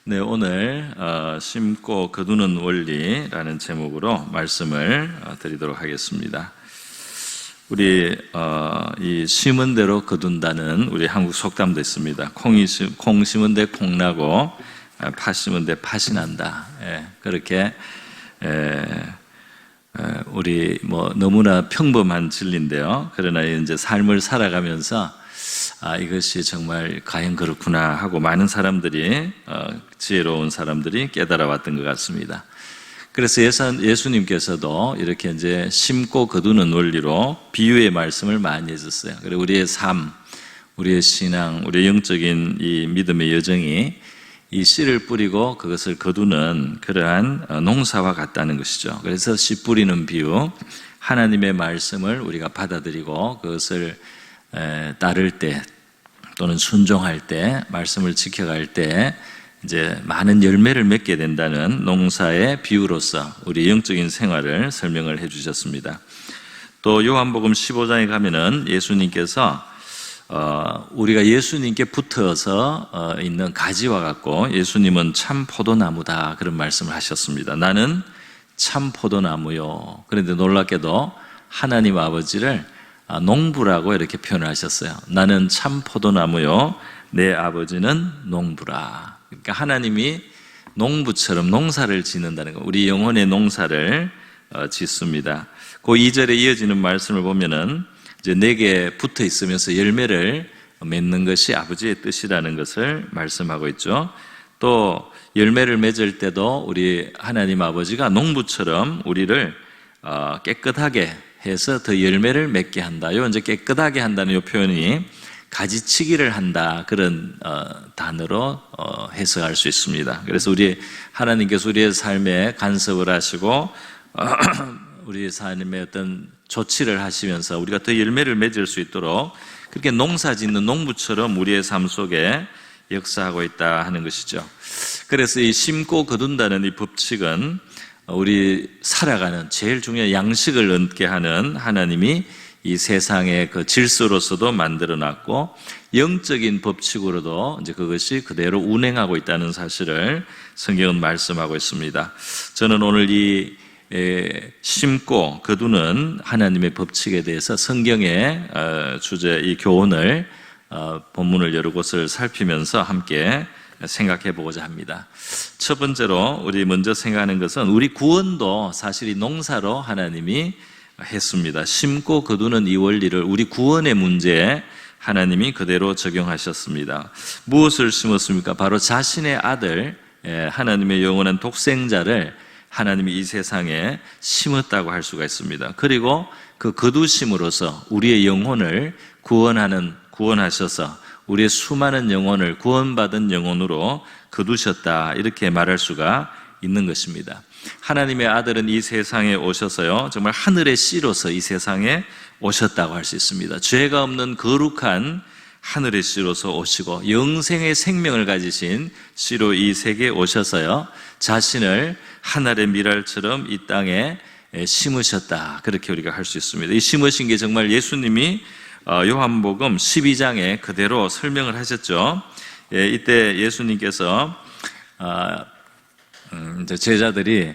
네, 오늘 심고 거두는 원리라는 제목으로 말씀을 드리도록 하겠습니다. 우리 이 심은 대로 거둔다는 우리 한국 속담도 있습니다. 콩 심은 데 콩 나고 팥 심은 데 팥이 난다. 그렇게 우리 너무나 평범한 진리인데요. 그러나 이제 삶을 살아가면서 이것이 정말 과연 그렇구나 하고 많은 사람들이 지혜로운 사람들이 깨달아 왔던 것 같습니다. 그래서 예수님께서도 이렇게 이제 심고 거두는 원리로 비유의 말씀을 많이 해줬어요. 그리고 우리의 삶, 우리의 신앙, 우리의 영적인 이 믿음의 여정이 이 씨를 뿌리고 그것을 거두는 그러한 농사와 같다는 것이죠. 그래서 씨 뿌리는 비유, 하나님의 말씀을 우리가 받아들이고 그것을 따를 때 또는 순종할 때, 말씀을 지켜갈 때 이제 많은 열매를 맺게 된다는 농사의 비유로서 우리 영적인 생활을 설명을 해주셨습니다. 또 요한복음 15장에 가면은 예수님께서 우리가 예수님께 붙어서 있는 가지와 같고 예수님은 참 포도나무다 그런 말씀을 하셨습니다. 나는 참 포도나무요. 그런데 놀랍게도 하나님 아버지를 농부라고 이렇게 표현을 하셨어요. 나는 참 포도나무요, 내 아버지는 농부라. 그러니까 하나님이 농부처럼 농사를 짓는다는 거, 우리 영혼의 농사를 짓습니다. 그 2절에 이어지는 말씀을 보면은 이제 내게 붙어 있으면서 열매를 맺는 것이 아버지의 뜻이라는 것을 말씀하고 있죠. 또 열매를 맺을 때도 우리 하나님 아버지가 농부처럼 우리를 깨끗하게 해서 더 열매를 맺게 한다. 요 이제 깨끗하게 한다는 요 표현이 가지치기를 한다 그런 단어로 해석할 수 있습니다. 그래서 우리 하나님께서 우리의 삶에 간섭을 하시고 우리의 삶에 어떤 조치를 하시면서 우리가 더 열매를 맺을 수 있도록 그렇게 농사짓는 농부처럼 우리의 삶 속에 역사하고 있다 하는 것이죠. 그래서 이 심고 거둔다는 이 법칙은 우리 살아가는 제일 중요한 양식을 얻게 하는 하나님이 이 세상의 그 질서로서도 만들어놨고 영적인 법칙으로도 이제 그것이 그대로 운행하고 있다는 사실을 성경은 말씀하고 있습니다. 저는 오늘 이 심고 거두는 하나님의 법칙에 대해서 성경의 주제 이 교훈을 본문을 여러 곳을 살피면서 함께 생각해 보고자 합니다. 첫 번째로 우리 먼저 생각하는 것은 우리 구원도 사실 이 농사로 하나님이 했습니다. 심고 거두는 이 원리를 우리 구원의 문제에 하나님이 그대로 적용하셨습니다. 무엇을 심었습니까? 바로 자신의 아들, 하나님의 영원한 독생자를 하나님이 이 세상에 심었다고 할 수가 있습니다. 그리고 그 거두심으로써 우리의 영혼을 구원하셔서 우리의 수많은 영혼을 구원받은 영혼으로 거두셨다 이렇게 말할 수가 있는 것입니다. 하나님의 아들은 이 세상에 오셔서요 정말 하늘의 씨로서 이 세상에 오셨다고 할 수 있습니다. 죄가 없는 거룩한 하늘의 씨로서 오시고 영생의 생명을 가지신 씨로 이 세계에 오셔서요 자신을 하늘의 미랄처럼 이 땅에 심으셨다 그렇게 우리가 할 수 있습니다. 이 심으신 게 정말 예수님이 요한복음 12장에 그대로 설명을 하셨죠. 이때 예수님께서 이제 제자들이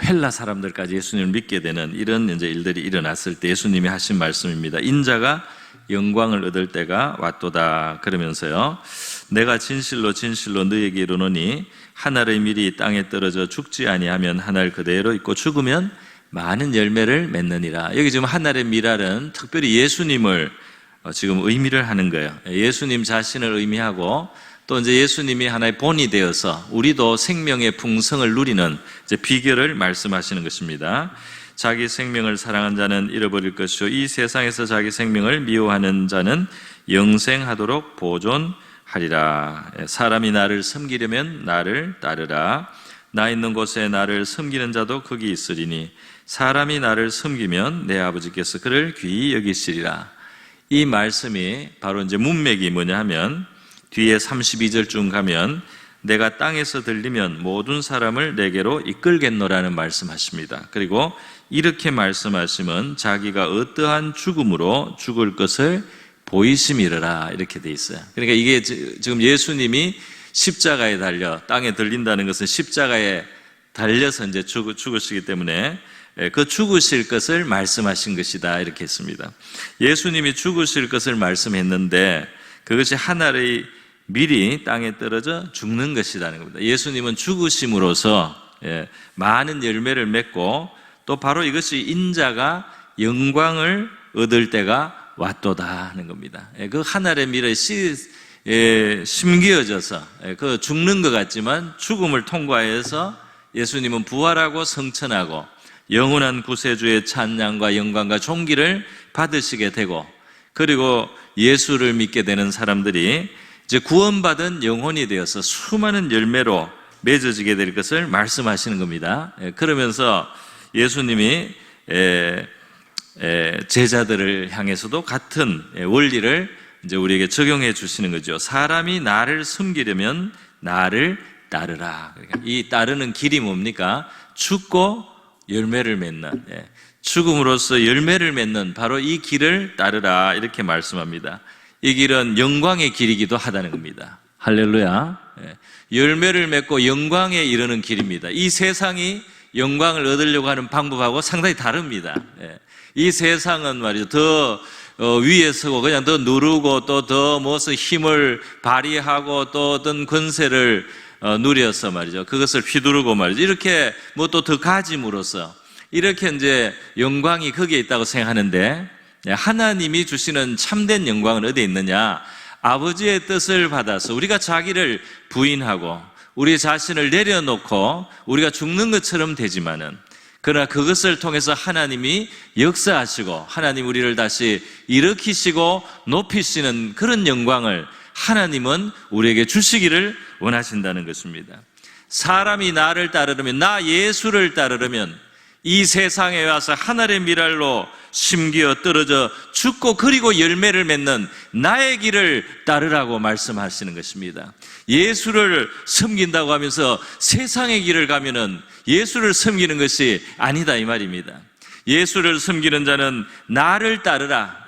헬라 사람들까지 예수님을 믿게 되는 이런 이제 일들이 일어났을 때 예수님이 하신 말씀입니다. 인자가 영광을 얻을 때가 왔도다 그러면서요. 내가 진실로 진실로 너에게 이르노니 하늘의 밀이 땅에 떨어져 죽지 아니하면 하늘 그대로 있고 죽으면 많은 열매를 맺느니라. 여기 지금 하늘의 밀알은 특별히 예수님을 지금 의미를 하는 거예요. 예수님 자신을 의미하고 또 이제 예수님이 하나의 본이 되어서 우리도 생명의 풍성을 누리는 이제 비결을 말씀하시는 것입니다. 자기 생명을 사랑한 자는 잃어버릴 것이요 이 세상에서 자기 생명을 미워하는 자는 영생하도록 보존하리라. 사람이 나를 섬기려면 나를 따르라. 나 있는 곳에 나를 섬기는 자도 거기 있으리니 사람이 나를 섬기면 내 아버지께서 그를 귀히 여기시리라. 이 말씀이 바로 이제 문맥이 뭐냐 하면 뒤에 32절쯤 가면 내가 땅에서 들리면 모든 사람을 내게로 이끌겠노라는 말씀하십니다. 그리고 이렇게 말씀하시면 자기가 어떠한 죽음으로 죽을 것을 보이심이라 이렇게 돼 있어요. 그러니까 이게 지금 예수님이 십자가에 달려 땅에 들린다는 것은 십자가에 달려서 이제 죽으시기 때문에 그 죽으실 것을 말씀하신 것이다 이렇게 했습니다. 예수님이 죽으실 것을 말씀했는데 그것이 하늘의 밀이 땅에 떨어져 죽는 것이라는 겁니다. 예수님은 죽으심으로써 많은 열매를 맺고 또 바로 이것이 인자가 영광을 얻을 때가 왔도다 하는 겁니다. 그 하늘의 밀에 심기어져서 그 죽는 것 같지만 죽음을 통과해서 예수님은 부활하고 성천하고 영원한 구세주의 찬양과 영광과 존귀를 받으시게 되고, 그리고 예수를 믿게 되는 사람들이 이제 구원받은 영혼이 되어서 수많은 열매로 맺어지게 될 것을 말씀하시는 겁니다. 그러면서 예수님이 제자들을 향해서도 같은 원리를 이제 우리에게 적용해 주시는 거죠. 사람이 나를 섬기려면 나를 따르라. 그러니까 이 따르는 길이 뭡니까? 죽고 열매를 맺는, 죽음으로써 열매를 맺는 바로 이 길을 따르라 이렇게 말씀합니다. 이 길은 영광의 길이기도 하다는 겁니다. 할렐루야. 열매를 맺고 영광에 이르는 길입니다. 이 세상이 영광을 얻으려고 하는 방법하고 상당히 다릅니다. 이 세상은 말이죠, 더 위에 서고 그냥 더 누르고 또 더 무슨 힘을 발휘하고 또 어떤 권세를 누려서 말이죠, 그것을 휘두르고 말이죠, 이렇게 뭐 또 더 가짐으로써 이렇게 이제 영광이 거기에 있다고 생각하는데, 하나님이 주시는 참된 영광은 어디에 있느냐? 아버지의 뜻을 받아서 우리가 자기를 부인하고 우리 자신을 내려놓고 우리가 죽는 것처럼 되지만은, 그러나 그것을 통해서 하나님이 역사하시고 하나님 우리를 다시 일으키시고 높이시는 그런 영광을 하나님은 우리에게 주시기를 원하신다는 것입니다. 사람이 나를 따르려면, 나 예수를 따르려면 이 세상에 와서 하늘의 밀알로 심기어 떨어져 죽고 그리고 열매를 맺는 나의 길을 따르라고 말씀하시는 것입니다. 예수를 섬긴다고 하면서 세상의 길을 가면은 예수를 섬기는 것이 아니다 이 말입니다. 예수를 섬기는 자는 나를 따르라.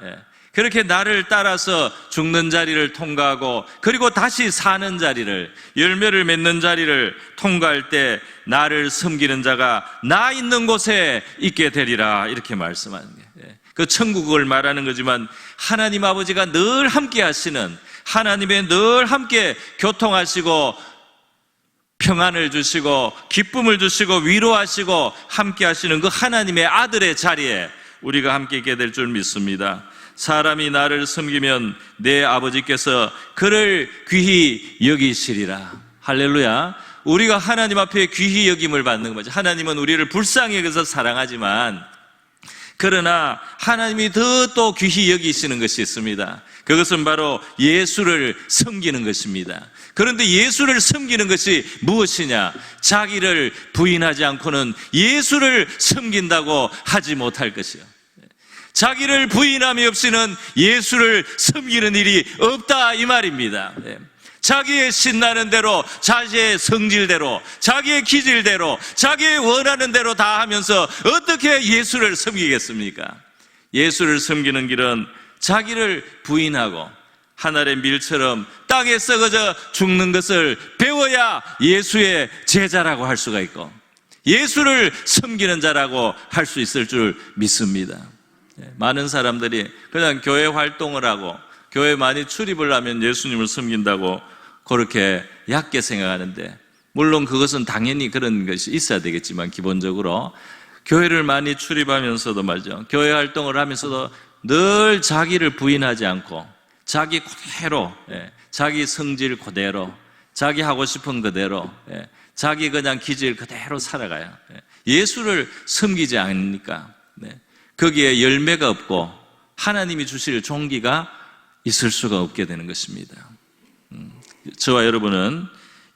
그렇게 나를 따라서 죽는 자리를 통과하고 그리고 다시 사는 자리를, 열매를 맺는 자리를 통과할 때 나를 섬기는 자가 나 있는 곳에 있게 되리라 이렇게 말씀하는 거예요. 그 천국을 말하는 거지만 하나님 아버지가 늘 함께 하시는, 하나님의 늘 함께 교통하시고 평안을 주시고 기쁨을 주시고 위로하시고 함께 하시는 그 하나님의 아들의 자리에 우리가 함께 있게 될 줄 믿습니다. 사람이 나를 섬기면 내 아버지께서 그를 귀히 여기시리라. 할렐루야. 우리가 하나님 앞에 귀히 여김을 받는 거죠. 하나님은 우리를 불쌍히 여겨서 사랑하지만, 그러나 하나님이 더 또 귀히 여기시는 것이 있습니다. 그것은 바로 예수를 섬기는 것입니다. 그런데 예수를 섬기는 것이 무엇이냐? 자기를 부인하지 않고는 예수를 섬긴다고 하지 못할 것이요, 자기를 부인함이 없이는 예수를 섬기는 일이 없다 이 말입니다. 자기의 신나는 대로, 자기의 성질대로, 자기의 기질대로, 자기의 원하는 대로 다 하면서 어떻게 예수를 섬기겠습니까? 예수를 섬기는 길은 자기를 부인하고 하늘의 밀처럼 땅에 썩어져 죽는 것을 배워야 예수의 제자라고 할 수가 있고 예수를 섬기는 자라고 할 수 있을 줄 믿습니다. 많은 사람들이 그냥 교회 활동을 하고 교회 많이 출입을 하면 예수님을 섬긴다고 그렇게 얕게 생각하는데, 물론 그것은 당연히 그런 것이 있어야 되겠지만 기본적으로 교회를 많이 출입하면서도 말이죠, 교회 활동을 하면서도 늘 자기를 부인하지 않고 자기 그대로, 자기 성질 그대로, 자기 하고 싶은 그대로, 자기 그냥 기질 그대로 살아가요. 예수를 섬기지 않으니까 거기에 열매가 없고 하나님이 주실 종기가 있을 수가 없게 되는 것입니다. 저와 여러분은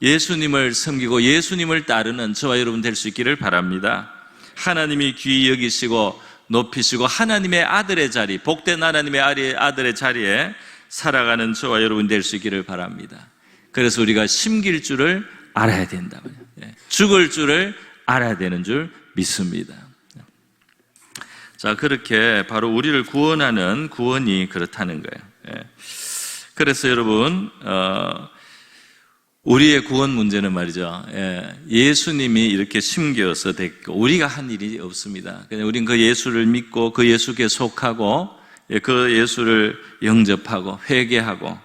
예수님을 섬기고 예수님을 따르는 저와 여러분 될 수 있기를 바랍니다. 하나님이 귀히 여기시고 높이시고 하나님의 아들의 자리, 복된 하나님의 아들의 자리에 살아가는 저와 여러분 될 수 있기를 바랍니다. 그래서 우리가 심길 줄을 알아야 된다고요. 죽을 줄을 알아야 되는 줄 믿습니다. 자, 그렇게 바로 우리를 구원하는 구원이 그렇다는 거예요. 그래서 여러분, 우리의 구원 문제는 말이죠. 예수님이 이렇게 심겨서 됐고 우리가 한 일이 없습니다. 그냥 우리는 그 예수를 믿고 그 예수께 속하고 그 예수를 영접하고 회개하고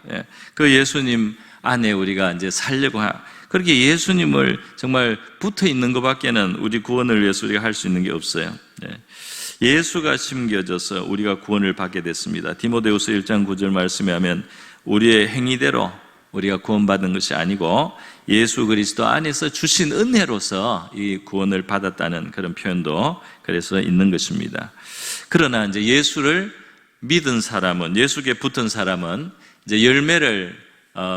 그 예수님 안에 우리가 이제 살려고 그렇게 예수님을 정말 붙어 있는 것밖에는 우리 구원을 위해서 우리가 할 수 있는 게 없어요. 예수가 심겨져서 우리가 구원을 받게 됐습니다. 디모데후서 1장 9절 말씀에 하면 우리의 행위대로 우리가 구원받은 것이 아니고 예수 그리스도 안에서 주신 은혜로서 이 구원을 받았다는 그런 표현도 그래서 있는 것입니다. 그러나 이제 예수를 믿은 사람은, 예수께 붙은 사람은 이제 열매를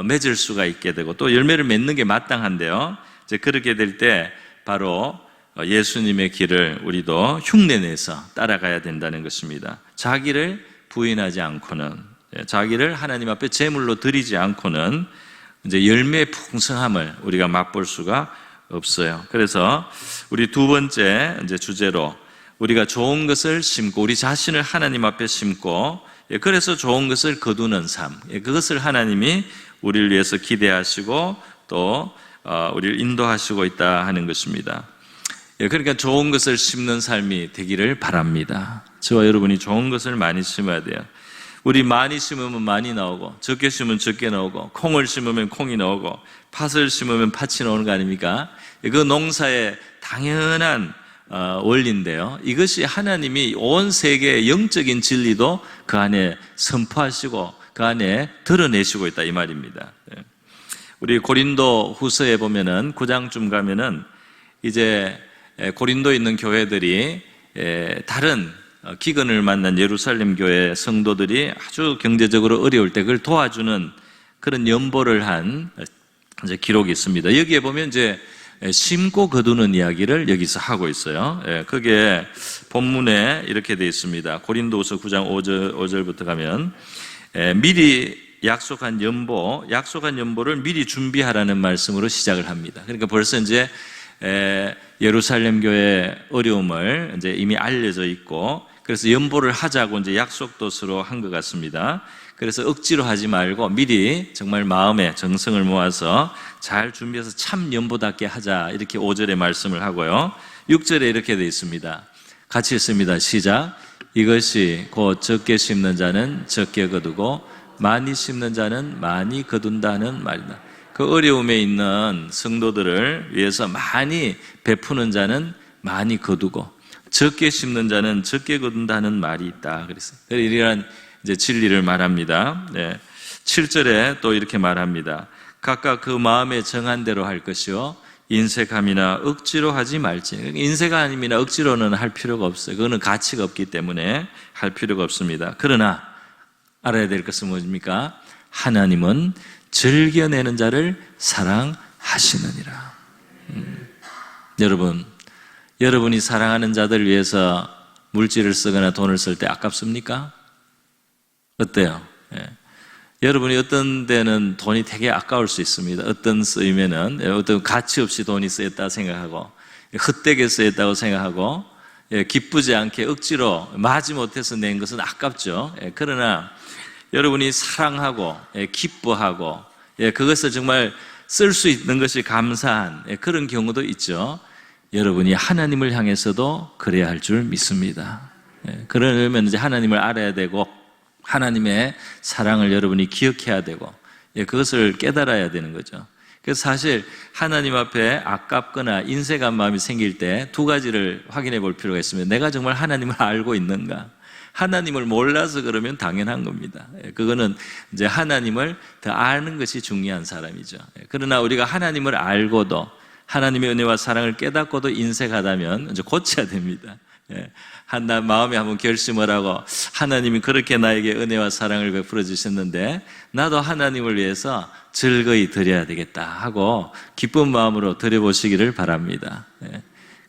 맺을 수가 있게 되고 또 열매를 맺는 게 마땅한데요. 이제 그렇게 될 때 바로 예수님의 길을 우리도 흉내내서 따라가야 된다는 것입니다. 자기를 부인하지 않고는, 자기를 하나님 앞에 제물로 드리지 않고는 이제 열매의 풍성함을 우리가 맛볼 수가 없어요. 그래서 우리 두 번째 이제 주제로 우리가 좋은 것을 심고 우리 자신을 하나님 앞에 심고 그래서 좋은 것을 거두는 삶, 그것을 하나님이 우리를 위해서 기대하시고 또 우리를 인도하시고 있다 하는 것입니다. 그러니까 좋은 것을 심는 삶이 되기를 바랍니다. 저와 여러분이 좋은 것을 많이 심어야 돼요. 우리 많이 심으면 많이 나오고 적게 심으면 적게 나오고 콩을 심으면 콩이 나오고 팥을 심으면 팥이 나오는 거 아닙니까? 그 농사의 당연한 원리인데요. 이것이 하나님이 온 세계의 영적인 진리도 그 안에 선포하시고 그 안에 드러내시고 있다 이 말입니다. 우리 고린도 후서에 보면은 9장쯤 가면은 이제 고린도에 있는 교회들이 다른 기근을 만난 예루살렘 교회 성도들이 아주 경제적으로 어려울 때 그걸 도와주는 그런 연보를 한 이제 기록이 있습니다. 여기에 보면 이제 심고 거두는 이야기를 여기서 하고 있어요. 그게 본문에 이렇게 되어 있습니다. 고린도후서 9장 5절부터 가면 미리 약속한 연보를 미리 준비하라는 말씀으로 시작을 합니다. 그러니까 벌써 이제 예루살렘 교회의 어려움을 이제 이미 알려져 있고 그래서 연보를 하자고 이제 약속도 서로 한 것 같습니다. 그래서 억지로 하지 말고 미리 정말 마음에 정성을 모아서 잘 준비해서 참 연보답게 하자 이렇게 5절에 말씀을 하고요. 6절에 이렇게 되어 있습니다. 같이 읽습니다. 시작. 이것이 곧 적게 심는 자는 적게 거두고 많이 심는 자는 많이 거둔다는 말이다. 그 어려움에 있는 성도들을 위해서 많이 베푸는 자는 많이 거두고 적게 심는 자는 적게 거둔다는 말이 있다. 그랬어요. 이러한 이제 진리를 말합니다. 7절에 또 이렇게 말합니다. 각각 그 마음에 정한 대로 할 것이요 인색함이나 억지로 하지 말지. 인색함이나 억지로는 할 필요가 없어요. 그거는 가치가 없기 때문에 할 필요가 없습니다. 그러나 알아야 될 것은 뭡니까? 하나님은 즐겨내는 자를 사랑하시느니라. 여러분이 사랑하는 자들 위해서 물질을 쓰거나 돈을 쓸 때 아깝습니까? 어때요? 여러분이 어떤 데는 돈이 되게 아까울 수 있습니다. 어떤 쓰이면은 어떤 가치 없이 돈이 쓰였다 생각하고 헛되게 쓰였다고 생각하고 기쁘지 않게 억지로 마지못해서 낸 것은 아깝죠. 그러나 여러분이 사랑하고 기뻐하고 그것을 정말 쓸 수 있는 것이 감사한 그런 경우도 있죠. 여러분이 하나님을 향해서도 그래야 할 줄 믿습니다. 그러려면 이제 하나님을 알아야 되고 하나님의 사랑을 여러분이 기억해야 되고 그것을 깨달아야 되는 거죠. 그래서 사실 하나님 앞에 아깝거나 인색한 마음이 생길 때 두 가지를 확인해 볼 필요가 있습니다. 내가 정말 하나님을 알고 있는가? 하나님을 몰라서 그러면 당연한 겁니다. 그거는 이제 하나님을 더 아는 것이 중요한 사람이죠. 그러나 우리가 하나님을 알고도 하나님의 은혜와 사랑을 깨닫고도 인색하다면 이제 고쳐야 됩니다. 마음에 한번 결심을 하고 하나님이 그렇게 나에게 은혜와 사랑을 베풀어 주셨는데 나도 하나님을 위해서 즐거이 드려야 되겠다 하고 기쁜 마음으로 드려보시기를 바랍니다.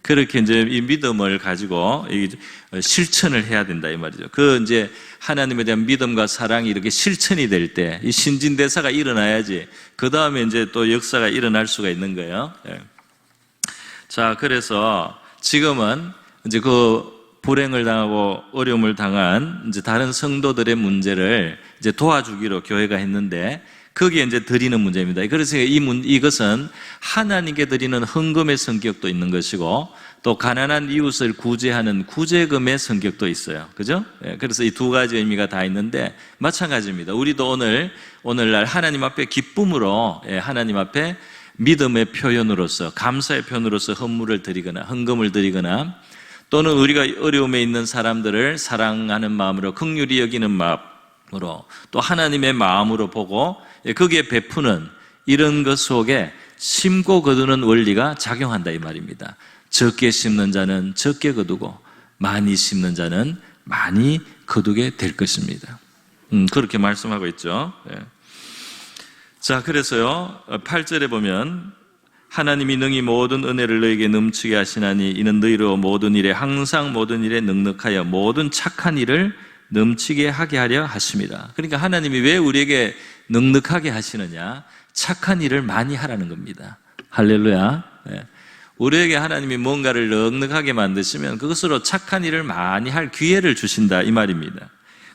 그렇게 이제 이 믿음을 가지고 실천을 해야 된다 이 말이죠. 그 이제 하나님에 대한 믿음과 사랑이 이렇게 실천이 될 때 이 신진대사가 일어나야지 그 다음에 이제 또 역사가 일어날 수가 있는 거예요. 자, 그래서 지금은 이제 그 불행을 당하고 어려움을 당한 이제 다른 성도들의 문제를 이제 도와주기로 교회가 했는데 거기에 이제 드리는 문제입니다. 그래서 이것은 하나님께 드리는 헌금의 성격도 있는 것이고, 또 가난한 이웃을 구제하는 구제금의 성격도 있어요. 그죠? 그래서 이 두 가지 의미가 다 있는데 마찬가지입니다. 우리도 오늘날 하나님 앞에 기쁨으로, 하나님 앞에 믿음의 표현으로서, 감사의 표현으로서 헌물을 드리거나 헌금을 드리거나, 또는 우리가 어려움에 있는 사람들을 사랑하는 마음으로, 긍휼히 여기는 마음으로, 또 하나님의 마음으로 보고 거기에 베푸는 이런 것 속에 심고 거두는 원리가 작용한다 이 말입니다. 적게 심는 자는 적게 거두고 많이 심는 자는 많이 거두게 될 것입니다. 그렇게 말씀하고 있죠. 자, 그래서요 8절에 보면 하나님이 능히 모든 은혜를 너에게 넘치게 하시나니 이는 너희로 모든 일에 항상 모든 일에 넉넉하여 모든 착한 일을 넘치게 하게 하려 하십니다. 그러니까 하나님이 왜 우리에게 넉넉하게 하시느냐? 착한 일을 많이 하라는 겁니다. 할렐루야. 우리에게 하나님이 뭔가를 넉넉하게 만드시면 그것으로 착한 일을 많이 할 기회를 주신다 이 말입니다.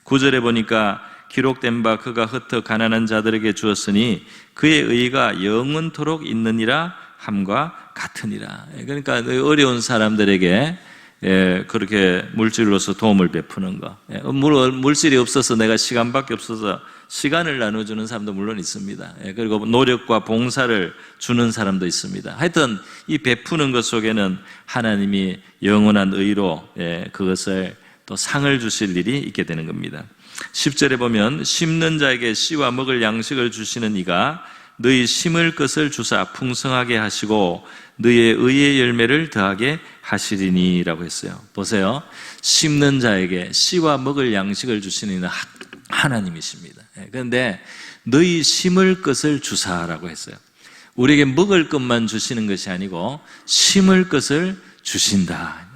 9절에 보니까 기록된 바 그가 흩어 가난한 자들에게 주었으니 그의 의가 영원토록 있느니라 함과 같으니라. 그러니까 어려운 사람들에게 그렇게 물질로서 도움을 베푸는 거. 물질이 없어서 내가 시간밖에 없어서 시간을 나눠주는 사람도 물론 있습니다. 그리고 노력과 봉사를 주는 사람도 있습니다. 하여튼 이 베푸는 것 속에는 하나님이 영원한 의로 그것을 또 상을 주실 일이 있게 되는 겁니다. 10절에 보면 심는 자에게 씨와 먹을 양식을 주시는 이가 너희 심을 것을 주사 풍성하게 하시고 너희의 의의 열매를 더하게 하시리니 라고 했어요. 보세요. 심는 자에게 씨와 먹을 양식을 주시는 이는 하나님이십니다. 그런데 너희 심을 것을 주사라고 했어요. 우리에게 먹을 것만 주시는 것이 아니고 심을 것을 주신다.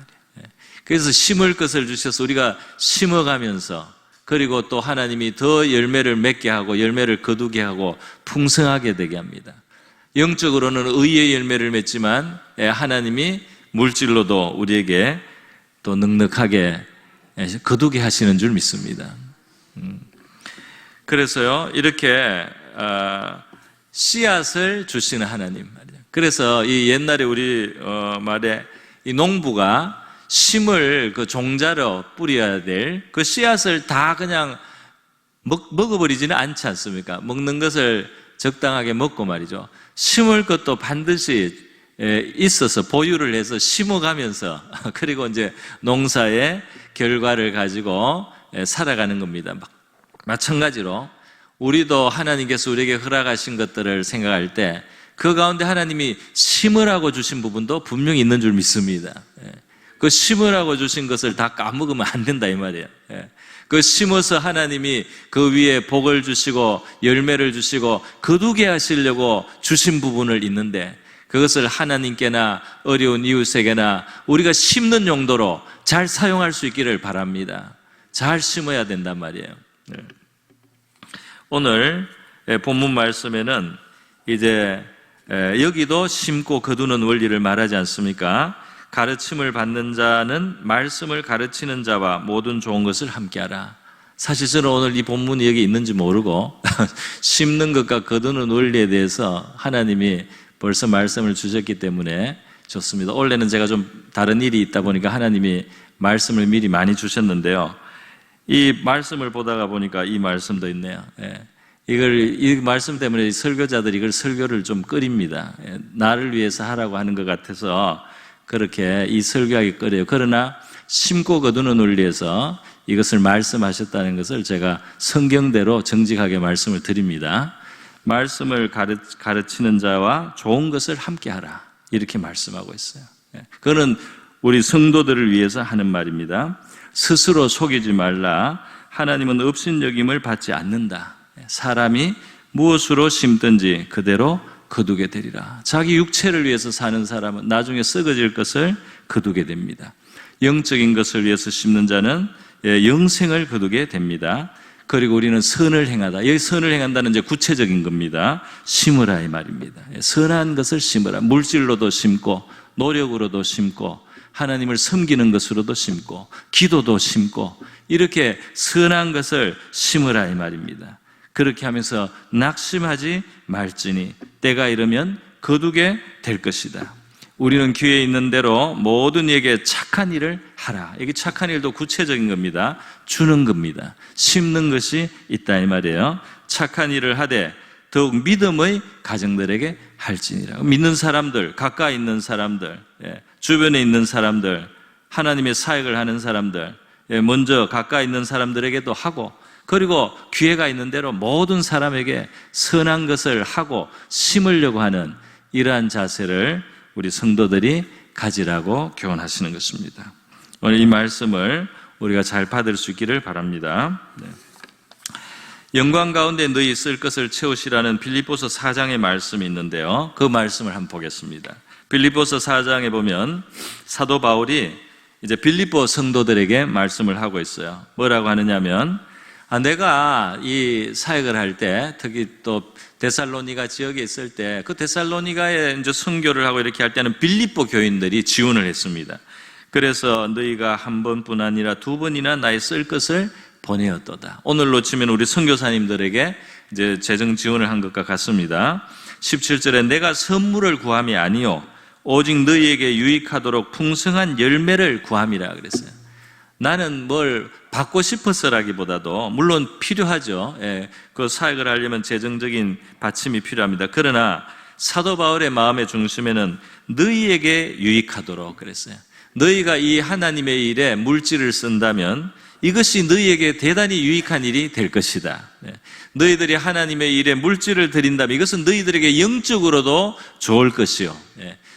그래서 심을 것을 주셔서 우리가 심어가면서, 그리고 또 하나님이 더 열매를 맺게 하고 열매를 거두게 하고 풍성하게 되게 합니다. 영적으로는 의의 열매를 맺지만 하나님이 물질로도 우리에게 또 넉넉하게 거두게 하시는 줄 믿습니다. 그래서요 이렇게 씨앗을 주시는 하나님 말이에요. 그래서 이 옛날에 우리 말에 이 농부가 심을 그 종자로 뿌려야 될 그 씨앗을 다 그냥 먹어버리지는 않지 않습니까? 먹는 것을 적당하게 먹고 말이죠. 심을 것도 반드시 있어서 보유를 해서 심어가면서 그리고 이제 농사의 결과를 가지고 살아가는 겁니다. 마찬가지로 우리도 하나님께서 우리에게 허락하신 것들을 생각할 때 그 가운데 하나님이 심으라고 주신 부분도 분명히 있는 줄 믿습니다. 그 심으라고 주신 것을 다 까먹으면 안 된다 이 말이에요. 그 심어서 하나님이 그 위에 복을 주시고 열매를 주시고 거두게 하시려고 주신 부분을 있는데 그것을 하나님께나 어려운 이웃에게나 우리가 심는 용도로 잘 사용할 수 있기를 바랍니다. 잘 심어야 된단 말이에요. 오늘 본문 말씀에는 이제 여기도 심고 거두는 원리를 말하지 않습니까? 가르침을 받는 자는 말씀을 가르치는 자와 모든 좋은 것을 함께하라. 사실 저는 오늘 이 본문이 여기 있는지 모르고 심는 것과 거두는 원리에 대해서 하나님이 벌써 말씀을 주셨기 때문에 좋습니다. 원래는 제가 좀 다른 일이 있다 보니까 하나님이 말씀을 미리 많이 주셨는데요. 이 말씀을 보다가 보니까 이 말씀도 있네요. 이 말씀 때문에 설교자들이 이걸 설교를 좀 꺼립니다. 나를 위해서 하라고 하는 것 같아서 그렇게 이 설교하기 꺼려요. 그러나 심고 거두는 원리에서 이것을 말씀하셨다는 것을 제가 성경대로 정직하게 말씀을 드립니다. 말씀을 가르치는 자와 좋은 것을 함께하라 이렇게 말씀하고 있어요. 그거는 우리 성도들을 위해서 하는 말입니다. 스스로 속이지 말라. 하나님은 업신여김을 받지 않는다. 사람이 무엇으로 심든지 그대로 거두게 되리라. 자기 육체를 위해서 사는 사람은 나중에 썩어질 것을 거두게 됩니다. 영적인 것을 위해서 심는 자는 영생을 거두게 됩니다. 그리고 우리는 선을 행하다. 여기 선을 행한다는 이제 구체적인 겁니다. 심으라 이 말입니다. 선한 것을 심으라. 물질로도 심고 노력으로도 심고 하나님을 섬기는 것으로도 심고 기도도 심고 이렇게 선한 것을 심으라 이 말입니다. 그렇게 하면서 낙심하지 말지니 때가 이르면 거두게 될 것이다. 우리는 귀에 있는 대로 모든 이에게 착한 일을 하라. 이게 착한 일도 구체적인 겁니다. 주는 겁니다. 심는 것이 있다 이 말이에요. 착한 일을 하되 더욱 믿음의 가정들에게 할지니라. 믿는 사람들, 가까이 있는 사람들, 주변에 있는 사람들, 하나님의 사역을 하는 사람들, 먼저 가까이 있는 사람들에게도 하고, 그리고 기회가 있는 대로 모든 사람에게 선한 것을 하고 심으려고 하는 이러한 자세를 우리 성도들이 가지라고 교훈하시는 것입니다. 오늘 이 말씀을 우리가 잘 받을 수 있기를 바랍니다. 영광 가운데 너희 쓸 것을 채우시라는 빌립보서 4장의 말씀이 있는데요, 그 말씀을 한번 보겠습니다. 빌립보서 4장에 보면 사도 바울이 이제 빌립보 성도들에게 말씀을 하고 있어요. 뭐라고 하느냐면, 내가 이 사역을 할 때, 특히 또 데살로니가 지역에 있을 때, 그 데살로니가에 이제 선교를 하고 이렇게 할 때는 빌립보 교인들이 지원을 했습니다. 그래서 너희가 한 번뿐 아니라 두 번이나 나의 쓸 것을 보내었도다. 오늘로 치면 우리 선교사님들에게 이제 재정 지원을 한 것과 같습니다. 17절에 내가 선물을 구함이 아니요 오직 너희에게 유익하도록 풍성한 열매를 구함이라 그랬어요. 나는 뭘 받고 싶어서라기보다도 물론 필요하죠. 그 사역을 하려면 재정적인 받침이 필요합니다. 그러나 사도 바울의 마음의 중심에는 너희에게 유익하도록 그랬어요. 너희가 이 하나님의 일에 물질을 쓴다면 이것이 너희에게 대단히 유익한 일이 될 것이다. 너희들이 하나님의 일에 물질을 드린다면 이것은 너희들에게 영적으로도 좋을 것이요,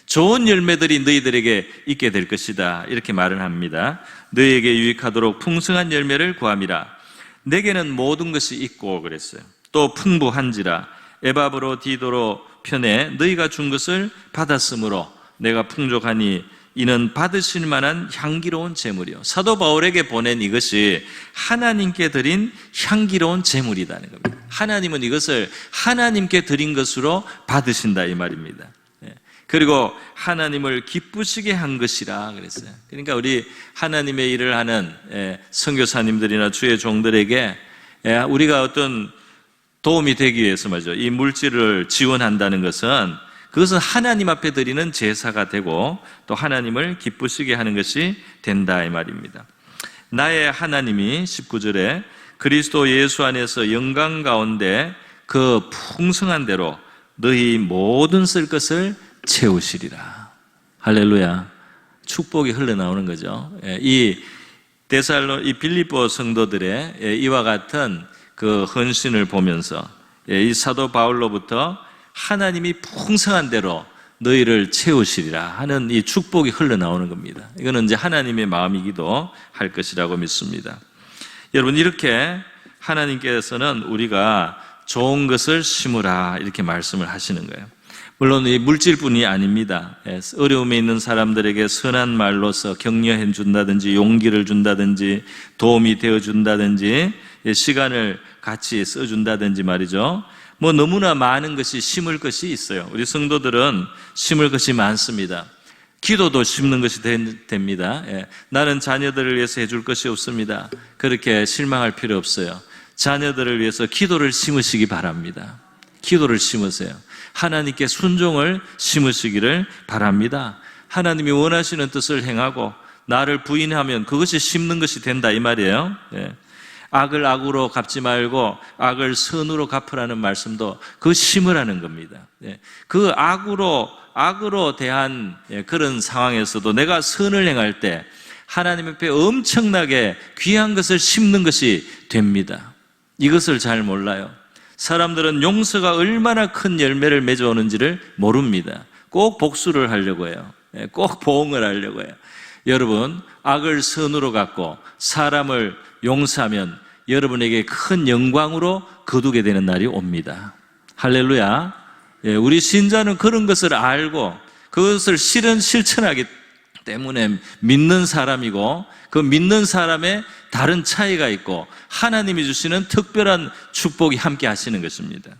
좋은 열매들이 너희들에게 있게 될 것이다. 이렇게 말을 합니다. 너희에게 유익하도록 풍성한 열매를 구함이라. 내게는 모든 것이 있고 그랬어요. 또 풍부한지라 에바브로 디도로 편에 너희가 준 것을 받았으므로 내가 풍족하니 이는 받으실 만한 향기로운 제물이요. 사도 바울에게 보낸 이것이 하나님께 드린 향기로운 제물이라는 겁니다. 하나님은 이것을 하나님께 드린 것으로 받으신다 이 말입니다. 그리고 하나님을 기쁘시게 한 것이라 그랬어요. 그러니까 우리 하나님의 일을 하는 선교사님들이나 주의 종들에게 우리가 어떤 도움이 되기 위해서 말이죠, 이 물질을 지원한다는 것은 그것은 하나님 앞에 드리는 제사가 되고 또 하나님을 기쁘시게 하는 것이 된다 이 말입니다. 나의 하나님이 19절에 그리스도 예수 안에서 영광 가운데 그 풍성한 대로 너희 모든 쓸 것을 채우시리라. 할렐루야. 축복이 흘러나오는 거죠. 이 빌립보 성도들의 이와 같은 그 헌신을 보면서 이 사도 바울로부터 하나님이 풍성한 대로 너희를 채우시리라 하는 이 축복이 흘러나오는 겁니다. 이거는 이제 하나님의 마음이기도 할 것이라고 믿습니다. 여러분, 이렇게 하나님께서는 우리가 좋은 것을 심으라 이렇게 말씀을 하시는 거예요. 물론 이 물질뿐이 아닙니다. 어려움에 있는 사람들에게 선한 말로서 격려해 준다든지 용기를 준다든지 도움이 되어 준다든지 시간을 같이 써준다든지 말이죠. 뭐 너무나 많은 것이 심을 것이 있어요. 우리 성도들은 심을 것이 많습니다. 기도도 심는 것이 됩니다. 나는 자녀들을 위해서 해줄 것이 없습니다. 그렇게 실망할 필요 없어요. 자녀들을 위해서 기도를 심으시기 바랍니다. 기도를 심으세요. 하나님께 순종을 심으시기를 바랍니다. 하나님이 원하시는 뜻을 행하고 나를 부인하면 그것이 심는 것이 된다 이 말이에요. 악을 악으로 갚지 말고 악을 선으로 갚으라는 말씀도 그 심으라는 겁니다. 그 악으로 대한 그런 상황에서도 내가 선을 행할 때 하나님 앞에 엄청나게 귀한 것을 심는 것이 됩니다. 이것을 잘 몰라요. 사람들은 용서가 얼마나 큰 열매를 맺어오는지를 모릅니다. 꼭 복수를 하려고 해요. 꼭 보응을 하려고 해요. 여러분, 악을 선으로 갚고 사람을 용서하면 여러분에게 큰 영광으로 거두게 되는 날이 옵니다. 할렐루야. 우리 신자는 그런 것을 알고 그것을 실천하기 때문에 믿는 사람이고 그 믿는 사람의 다른 차이가 있고 하나님이 주시는 특별한 축복이 함께 하시는 것입니다.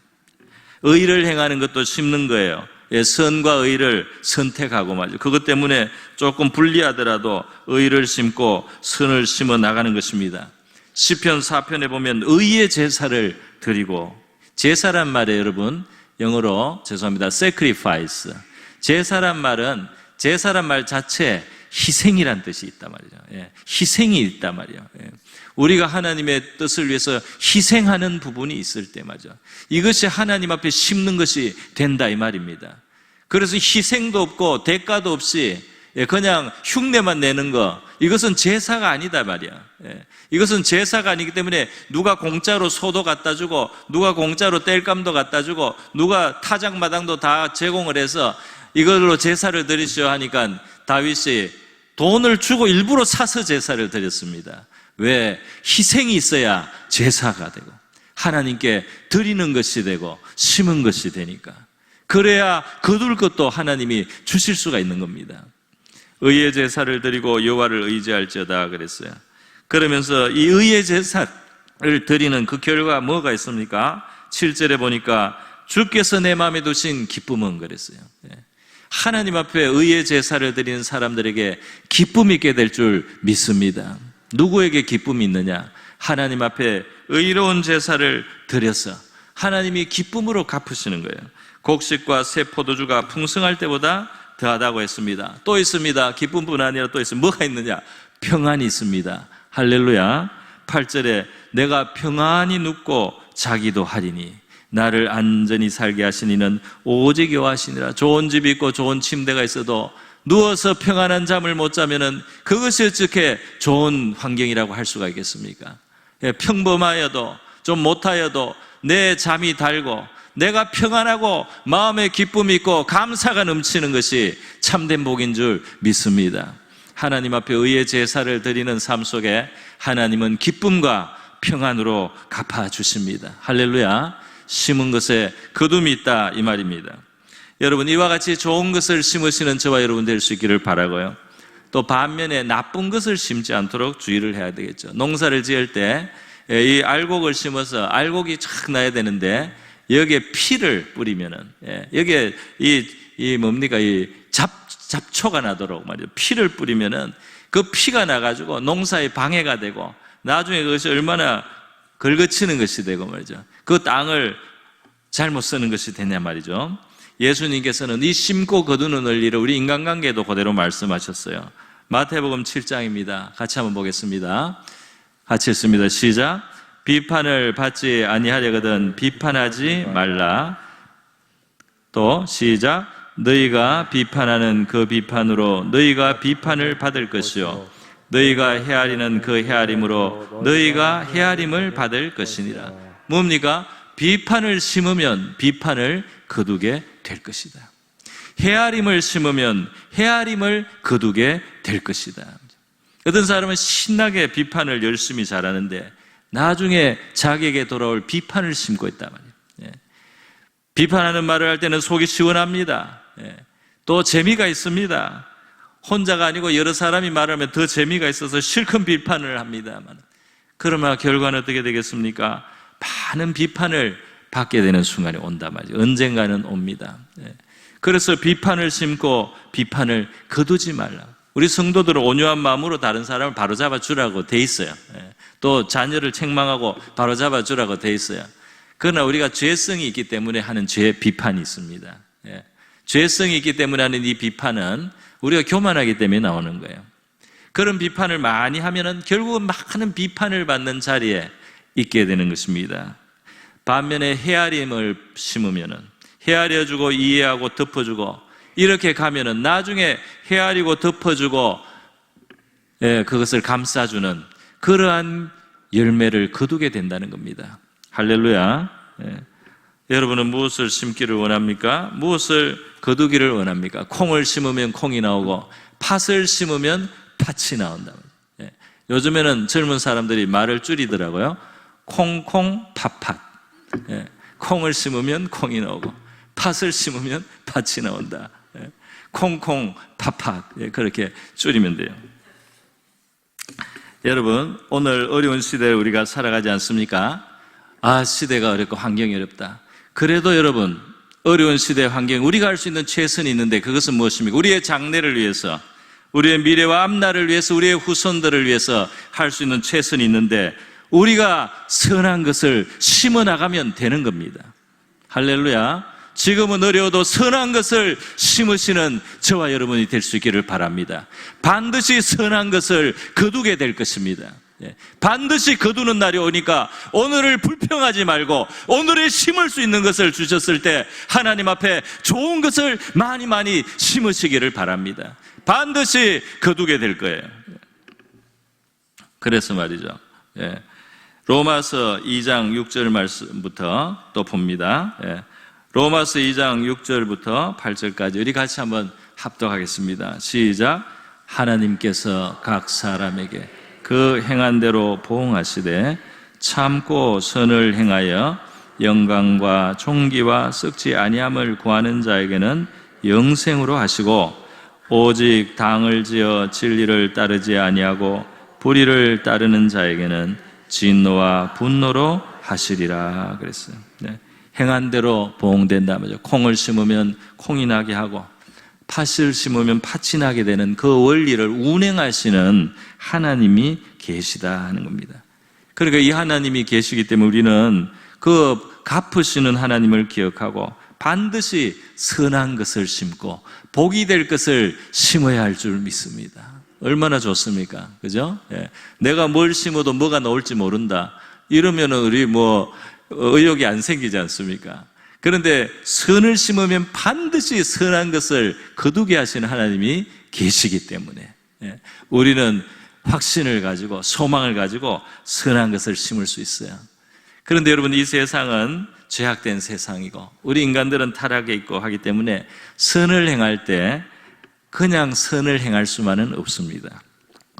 의를 행하는 것도 심는 거예요. 선과 의를 선택하고 말이죠. 그것 때문에 조금 불리하더라도 의를 심고 선을 심어 나가는 것입니다. 시편 4편에 보면 의의 제사를 드리고, 제사란 말에 여러분 영어로 죄송합니다, sacrifice. 제사란 말은, 제사란 말 자체에 희생이란 뜻이 있단 말이죠. 예, 희생이 있단 말이에요. 예. 우리가 하나님의 뜻을 위해서 희생하는 부분이 있을 때 말이죠. 이것이 하나님 앞에 심는 것이 된다 이 말입니다. 그래서 희생도 없고 대가도 없이 그냥 흉내만 내는 거, 이것은 제사가 아니다 말이야. 이것은 제사가 아니기 때문에 누가 공짜로 소도 갖다 주고, 누가 공짜로 땔감도 갖다 주고, 누가 타작마당도 다 제공을 해서 이걸로 제사를 드리시오 하니까 다윗이 돈을 주고 일부러 사서 제사를 드렸습니다. 왜? 희생이 있어야 제사가 되고 하나님께 드리는 것이 되고 심은 것이 되니까. 그래야 거둘 것도 하나님이 주실 수가 있는 겁니다. 의의 제사를 드리고 여호와를 의지할지어다 그랬어요. 그러면서 이 의의 제사를 드리는 그 결과 뭐가 있습니까? 7절에 보니까 주께서 내 마음에 두신 기쁨은 그랬어요. 하나님 앞에 의의 제사를 드리는 사람들에게 기쁨이 있게 될 줄 믿습니다. 누구에게 기쁨이 있느냐? 하나님 앞에 의로운 제사를 드려서 하나님이 기쁨으로 갚으시는 거예요. 곡식과 새 포도주가 풍성할 때보다 더하다고 했습니다. 또 있습니다. 기쁨뿐 아니라 또 있습니다. 뭐가 있느냐? 평안이 있습니다. 할렐루야. 8절에 내가 평안히 눕고 자기도 하리니 나를 안전히 살게 하신 이는 오직 여호와시니라. 좋은 집이 있고 좋은 침대가 있어도 누워서 평안한 잠을 못 자면은 그것이 어떻게 좋은 환경이라고 할 수가 있겠습니까? 평범하여도 좀 못하여도 내 잠이 달고 내가 평안하고 마음에 기쁨이 있고 감사가 넘치는 것이 참된 복인 줄 믿습니다. 하나님 앞에 의의 제사를 드리는 삶 속에 하나님은 기쁨과 평안으로 갚아주십니다. 할렐루야. 심은 것에 거둠이 있다 이 말입니다. 여러분, 이와 같이 좋은 것을 심으시는 저와 여러분 될 수 있기를 바라고요. 또 반면에 나쁜 것을 심지 않도록 주의를 해야 되겠죠. 농사를 지을 때 이 알곡을 심어서 알곡이 쫙 나야 되는데 여기에 피를 뿌리면은, 여기에 이 뭡니까? 이 잡초가 나도록 말이죠. 피를 뿌리면은 그 피가 나가지고 농사에 방해가 되고 나중에 그것이 얼마나 긁어치는 것이 되고 말이죠. 그 땅을 잘못 쓰는 것이 되냐 말이죠. 예수님께서는 이 심고 거두는 원리를 우리 인간관계에도 그대로 말씀하셨어요. 마태복음 7장입니다. 같이 한번 보겠습니다. 같이 읽습니다. 시작. 비판을 받지 아니하려거든 비판하지 말라. 또 시작. 너희가 비판하는 그 비판으로 너희가 비판을 받을 것이요 너희가 헤아리는 그 헤아림으로 너희가 헤아림을 받을 것이니라. 뭡니까? 비판을 심으면 비판을 거두게 될 것이다. 헤아림을 심으면 헤아림을 거두게 될 것이다. 어떤 사람은 신나게 비판을 열심히 잘하는데 나중에 자기에게 돌아올 비판을 심고 있단 말이에요. 비판하는 말을 할 때는 속이 시원합니다. 또 재미가 있습니다. 혼자가 아니고 여러 사람이 말하면 더 재미가 있어서 실컷 비판을 합니다만, 그러나 결과는 어떻게 되겠습니까? 많은 비판을 받게 되는 순간이 온단 말이죠. 언젠가는 옵니다. 그래서 비판을 심고 비판을 거두지 말라. 우리 성도들은 온유한 마음으로 다른 사람을 바로잡아 주라고 돼 있어요. 또 자녀를 책망하고 바로잡아 주라고 돼 있어요. 그러나 우리가 죄성이 있기 때문에 하는 죄 비판이 있습니다. 죄성이 있기 때문에 하는 이 비판은 우리가 교만하기 때문에 나오는 거예요. 그런 비판을 많이 하면은 결국은 많은 비판을 받는 자리에 있게 되는 것입니다. 반면에 헤아림을 심으면은 헤아려주고 이해하고 덮어주고 이렇게 가면은 나중에 헤아리고 덮어주고 그것을 감싸주는 그러한 열매를 거두게 된다는 겁니다. 할렐루야. 여러분은 무엇을 심기를 원합니까? 무엇을 거두기를 원합니까? 콩을 심으면 콩이 나오고 팥을 심으면 팥이 나온다. 요즘에는 젊은 사람들이 말을 줄이더라고요. 콩콩 팥팥. 콩을 심으면 콩이 나오고 팥을 심으면 팥이 나온다. 콩콩 팥팥. 그렇게 줄이면 돼요. 여러분, 오늘 어려운 시대에 우리가 살아가지 않습니까? 시대가 어렵고 환경이 어렵다. 그래도 여러분, 어려운 시대 환경, 우리가 할 수 있는 최선이 있는데 그것은 무엇입니까? 우리의 장래를 위해서, 우리의 미래와 앞날을 위해서, 우리의 후손들을 위해서 할 수 있는 최선이 있는데 우리가 선한 것을 심어 나가면 되는 겁니다. 할렐루야. 지금은 어려워도 선한 것을 심으시는 저와 여러분이 될 수 있기를 바랍니다. 반드시 선한 것을 거두게 될 것입니다. 반드시 거두는 날이 오니까 오늘을 불평하지 말고 오늘에 심을 수 있는 것을 주셨을 때 하나님 앞에 좋은 것을 많이 심으시기를 바랍니다. 반드시 거두게 될 거예요. 그래서 말이죠. 로마서 2장 6절 말씀부터 또 봅니다. 로마서 2장 6절부터 8절까지 우리 같이 한번 합독하겠습니다. 시작. 하나님께서 각 사람에게 그 행한 대로 보응하시되 참고 선을 행하여 영광과 존귀와 썩지 아니함을 구하는 자에게는 영생으로 하시고 오직 당을 지어 진리를 따르지 아니하고 불의를 따르는 자에게는 진노와 분노로 하시리라 그랬어요. 행한 대로 보응된다 말이죠. 콩을 심으면 콩이 나게 하고 팥을 심으면 팥이 나게 되는 그 원리를 운행하시는 하나님이 계시다 하는 겁니다. 그러니까 이 하나님이 계시기 때문에 우리는 그 갚으시는 하나님을 기억하고 반드시 선한 것을 심고 복이 될 것을 심어야 할 줄 믿습니다. 얼마나 좋습니까? 그죠? 내가 뭘 심어도 뭐가 나올지 모른다. 이러면 우리 의욕이 안 생기지 않습니까? 그런데 선을 심으면 반드시 선한 것을 거두게 하시는 하나님이 계시기 때문에 우리는 확신을 가지고 소망을 가지고 선한 것을 심을 수 있어요. 그런데 여러분, 이 세상은 죄악된 세상이고 우리 인간들은 타락에 있고 하기 때문에 선을 행할 때 그냥 선을 행할 수만은 없습니다.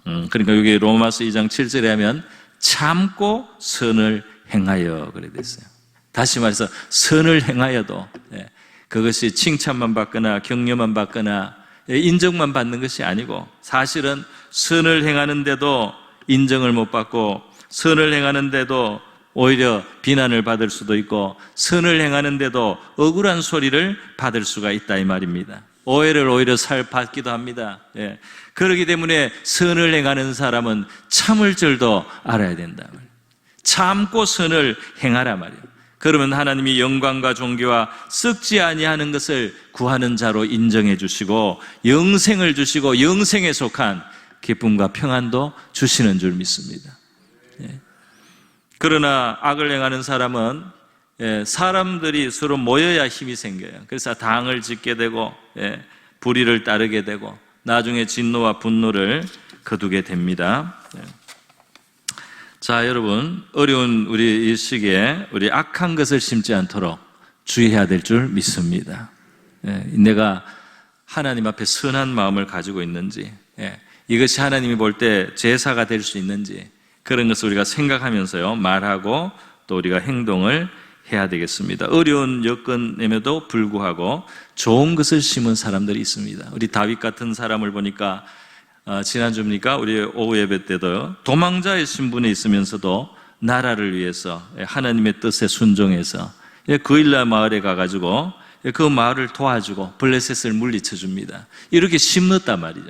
그러니까 여기 로마서 2장 7절에 하면 참고 선을 행하여 그래 됐어요. 다시 말해서 선을 행하여도 그것이 칭찬만 받거나 격려만 받거나 인정만 받는 것이 아니고 사실은 선을 행하는데도 인정을 못 받고 선을 행하는데도 오히려 비난을 받을 수도 있고 선을 행하는데도 억울한 소리를 받을 수가 있다 이 말입니다. 오해를 오히려 받기도 합니다. 그렇기 때문에 선을 행하는 사람은 참을 줄도 알아야 된다. 참고 선을 행하라 말이에요. 그러면 하나님이 영광과 존귀와 썩지 아니하는 것을 구하는 자로 인정해 주시고 영생을 주시고 영생에 속한 기쁨과 평안도 주시는 줄 믿습니다. 그러나 악을 행하는 사람은 사람들이 서로 모여야 힘이 생겨요. 그래서 당을 짓게 되고 불의를 따르게 되고 나중에 진노와 분노를 거두게 됩니다. 자, 여러분, 어려운 우리 이 시기에 우리 악한 것을 심지 않도록 주의해야 될 줄 믿습니다. 내가 하나님 앞에 선한 마음을 가지고 있는지, 이것이 하나님이 볼 때 제사가 될 수 있는지 그런 것을 우리가 생각하면서요 말하고 또 우리가 행동을 해야 되겠습니다. 어려운 여건임에도 불구하고 좋은 것을 심은 사람들이 있습니다. 우리 다윗 같은 사람을 보니까 지난주입니까? 우리 오후 예배 때도 도망자의 신분에 있으면서도 나라를 위해서 하나님의 뜻에 순종해서 그일라 마을에 가가지고 그 마을을 도와주고 블레셋을 물리쳐 줍니다. 이렇게 심었단 말이죠.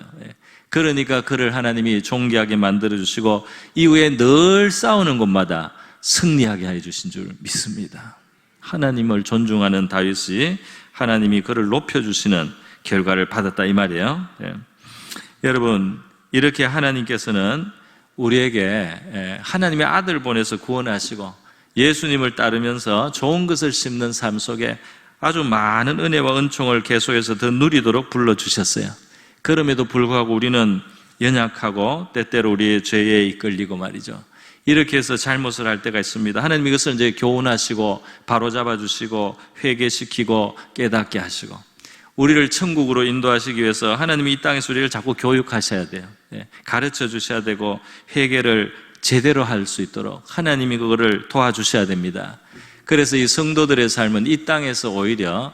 그러니까 그를 하나님이 존귀하게 만들어주시고 이후에 늘 싸우는 곳마다 승리하게 해주신 줄 믿습니다. 하나님을 존중하는 다윗이 하나님이 그를 높여주시는 결과를 받았다 이 말이에요. 여러분, 이렇게 하나님께서는 우리에게 하나님의 아들 보내서 구원하시고 예수님을 따르면서 좋은 것을 심는 삶 속에 아주 많은 은혜와 은총을 계속해서 더 누리도록 불러주셨어요. 그럼에도 불구하고 우리는 연약하고 때때로 우리의 죄에 이끌리고 말이죠. 이렇게 해서 잘못을 할 때가 있습니다. 하나님 이것을 이제 교훈하시고 바로잡아 주시고 회개시키고 깨닫게 하시고 우리를 천국으로 인도하시기 위해서 하나님이 이 땅에서 우리를 자꾸 교육하셔야 돼요. 가르쳐 주셔야 되고 회개를 제대로 할 수 있도록 하나님이 그거를 도와주셔야 됩니다. 그래서 이 성도들의 삶은 이 땅에서 오히려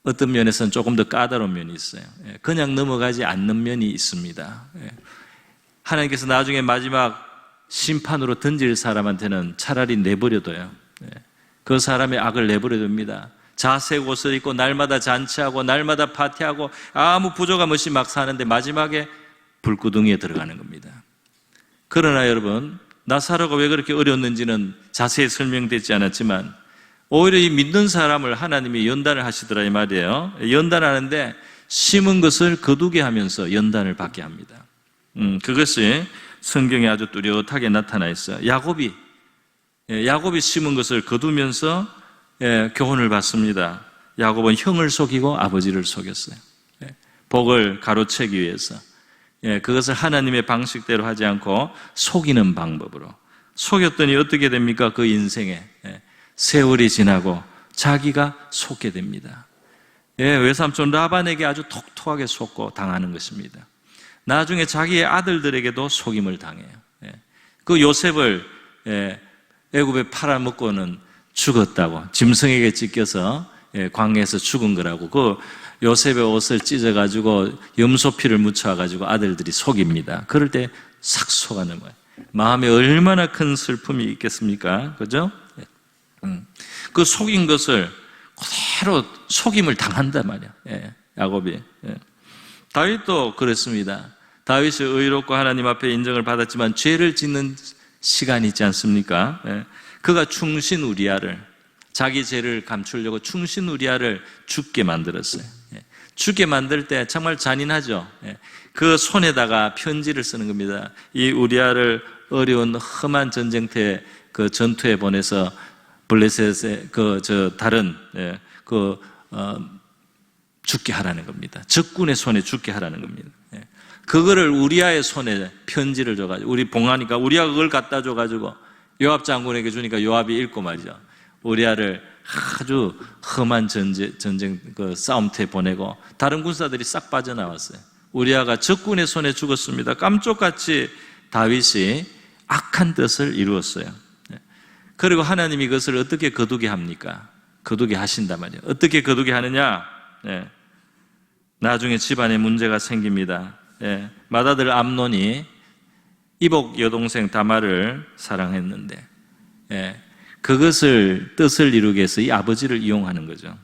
어떤 면에서는 조금 더 까다로운 면이 있어요. 그냥 넘어가지 않는 면이 있습니다. 하나님께서 나중에 마지막 심판으로 던질 사람한테는 차라리 내버려둬요. 그 사람의 악을 내버려둡니다. 자색 옷을 입고 날마다 잔치하고 날마다 파티하고 아무 부족함 없이 막 사는데 마지막에 불구덩이에 들어가는 겁니다. 그러나 여러분, 나사로가 왜 그렇게 어려웠는지는 자세히 설명되지 않았지만 오히려 이 믿는 사람을 하나님이 연단을 하시더라 이 말이에요. 연단하는데 심은 것을 거두게 하면서 연단을 받게 합니다. 그것이 성경에 아주 뚜렷하게 나타나 있어요. 야곱이 심은 것을 거두면서 교훈을 받습니다. 야곱은 형을 속이고 아버지를 속였어요. 복을 가로채기 위해서. 그것을 하나님의 방식대로 하지 않고 속이는 방법으로 속였더니 어떻게 됩니까? 그 인생에 세월이 지나고 자기가 속게 됩니다. 외삼촌 라반에게 아주 톡톡하게 속고 당하는 것입니다. 나중에 자기의 아들들에게도 속임을 당해요. 그 요셉을 애굽에 팔아먹고는 죽었다고, 짐승에게 찢겨서 광야에서 죽은 거라고 그 요셉의 옷을 찢어가지고 염소피를 묻혀가지고 아들들이 속입니다. 그럴 때 싹 속아는 거예요. 마음에 얼마나 큰 슬픔이 있겠습니까? 그죠? 그 속인 것을 그대로 속임을 당한단 말이야. 야곱이. 다윗도 그랬습니다. 다윗이 의롭고 하나님 앞에 인정을 받았지만 죄를 짓는 시간이 있지 않습니까? 그가 충신 우리아를, 자기 죄를 감추려고 충신 우리아를 죽게 만들었어요. 죽게 만들 때 정말 잔인하죠. 그 손에다가 편지를 쓰는 겁니다. 이 우리아를 어려운 험한 전쟁터에 그 전투에 보내서 블레셋의 죽게 하라는 겁니다. 적군의 손에 죽게 하라는 겁니다. 그거를 우리아의 손에 편지를 줘가지고, 우리 봉하니까 우리아가 그걸 갖다 줘가지고 요압 장군에게 주니까 요압이 읽고 말이죠. 우리아를 아주 험한 전쟁 그 싸움터에 보내고 다른 군사들이 싹 빠져나왔어요. 우리아가 적군의 손에 죽었습니다. 깜짝같이 다윗이 악한 뜻을 이루었어요. 그리고 하나님이 그것을 어떻게 거두게 합니까? 거두게 하신단 말이에요. 어떻게 거두게 하느냐? 나중에 집안에 문제가 생깁니다. 맏아들 암논이 이복 여동생 다말을 사랑했는데 그것을 뜻을 이루기 위해서 이 아버지를 이용하는 거죠.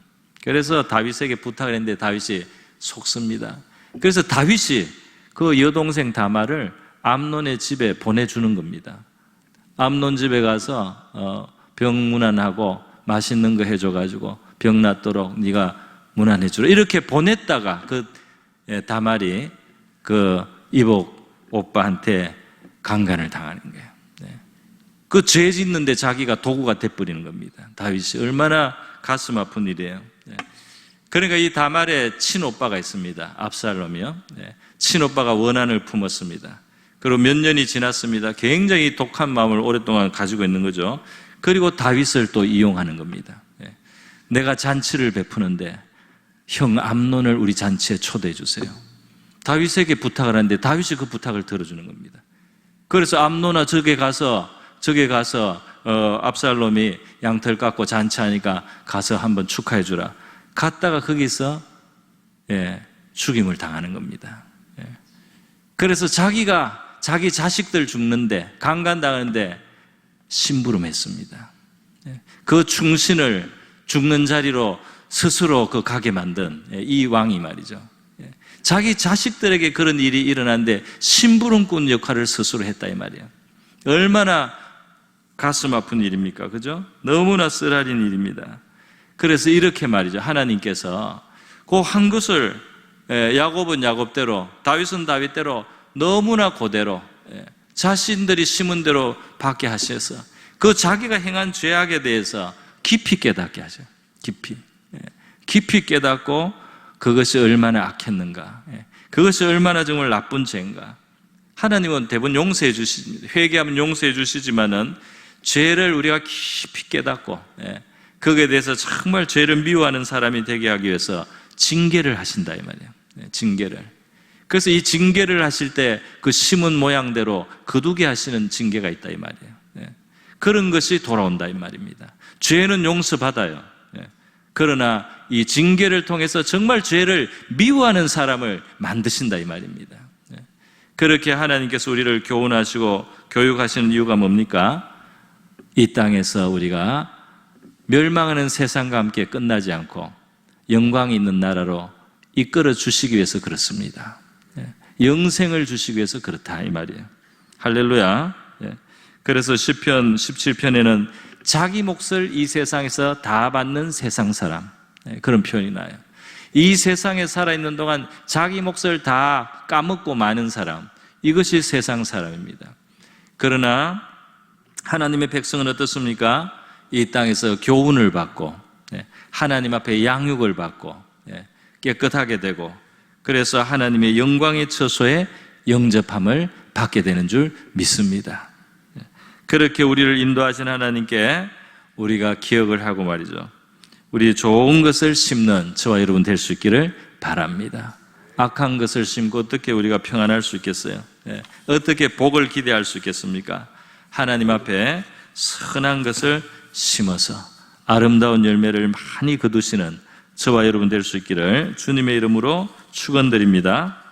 그래서 다윗에게 부탁을 했는데 다윗이 속습니다. 그래서 다윗이 그 여동생 다말을 암논의 집에 보내주는 겁니다. 암논 집에 가서 병 문안하고 맛있는 거 해줘가지고 병 낫도록 네가 문안해주라 이렇게 보냈다가 그 다말이 그 이복 오빠한테 강간을 당하는 거예요. 그 죄 짓는데 자기가 도구가 돼버리는 겁니다. 다윗이 얼마나 가슴 아픈 일이에요. 그러니까 이 다말의 친오빠가 있습니다. 압살롬이요. 친오빠가 원한을 품었습니다. 그리고 몇 년이 지났습니다. 굉장히 독한 마음을 오랫동안 가지고 있는 거죠. 그리고 다윗을 또 이용하는 겁니다. 내가 잔치를 베푸는데 형 암논을 우리 잔치에 초대해 주세요. 다윗에게 부탁을 하는데 다윗이 그 부탁을 들어주는 겁니다. 그래서 암논아 저게 가서 압살롬이 양털 깎고 잔치하니까 가서 한번 축하해 주라. 갔다가 거기서 죽임을 당하는 겁니다. 그래서 자기가 자기 자식들 죽는데 강간당하는데 심부름했습니다. 그 충신을 죽는 자리로 스스로 그 가게 만든 이 왕이 말이죠. 자기 자식들에게 그런 일이 일어났는데 심부름꾼 역할을 스스로 했다 이 말이에요. 얼마나 가슴 아픈 일입니까? 그죠? 너무나 쓰라린 일입니다. 그래서 이렇게 말이죠. 하나님께서 그 한 것을 야곱은 야곱대로, 다윗은 다윗대로 너무나 그대로 자신들이 심은 대로 받게 하셔서 그 자기가 행한 죄악에 대해서 깊이 깨닫게 하죠. 깊이 깨닫고 그것이 얼마나 악했는가, 그것이 얼마나 정말 나쁜 죄인가. 하나님은 대부분 용서해 주십니다. 회개하면 용서해 주시지만은 죄를 우리가 깊이 깨닫고 거기에 대해서 정말 죄를 미워하는 사람이 되게 하기 위해서 징계를 하신다 이 말이에요. 징계를. 그래서 이 징계를 하실 때 그 심은 모양대로 거두게 하시는 징계가 있다 이 말이에요. 그런 것이 돌아온다 이 말입니다. 죄는 용서받아요. 그러나 이 징계를 통해서 정말 죄를 미워하는 사람을 만드신다 이 말입니다. 그렇게 하나님께서 우리를 교훈하시고 교육하시는 이유가 뭡니까? 이 땅에서 우리가 멸망하는 세상과 함께 끝나지 않고 영광이 있는 나라로 이끌어 주시기 위해서 그렇습니다. 영생을 주시기 위해서 그렇다 이 말이에요. 할렐루야. 그래서 시편 17편에는 자기 몫을 이 세상에서 다 받는 세상 사람, 그런 표현이 나요. 이 세상에 살아있는 동안 자기 몫을 다 까먹고 마는 사람, 이것이 세상 사람입니다. 그러나 하나님의 백성은 어떻습니까? 이 땅에서 교훈을 받고 하나님 앞에 양육을 받고 깨끗하게 되고, 그래서 하나님의 영광의 처소에 영접함을 받게 되는 줄 믿습니다. 그렇게 우리를 인도하신 하나님께 우리가 기억을 하고 말이죠, 우리 좋은 것을 심는 저와 여러분 될 수 있기를 바랍니다. 악한 것을 심고 어떻게 우리가 평안할 수 있겠어요? 어떻게 복을 기대할 수 있겠습니까? 하나님 앞에 선한 것을 심어서 아름다운 열매를 많이 거두시는 저와 여러분 될 수 있기를 주님의 이름으로 축원드립니다.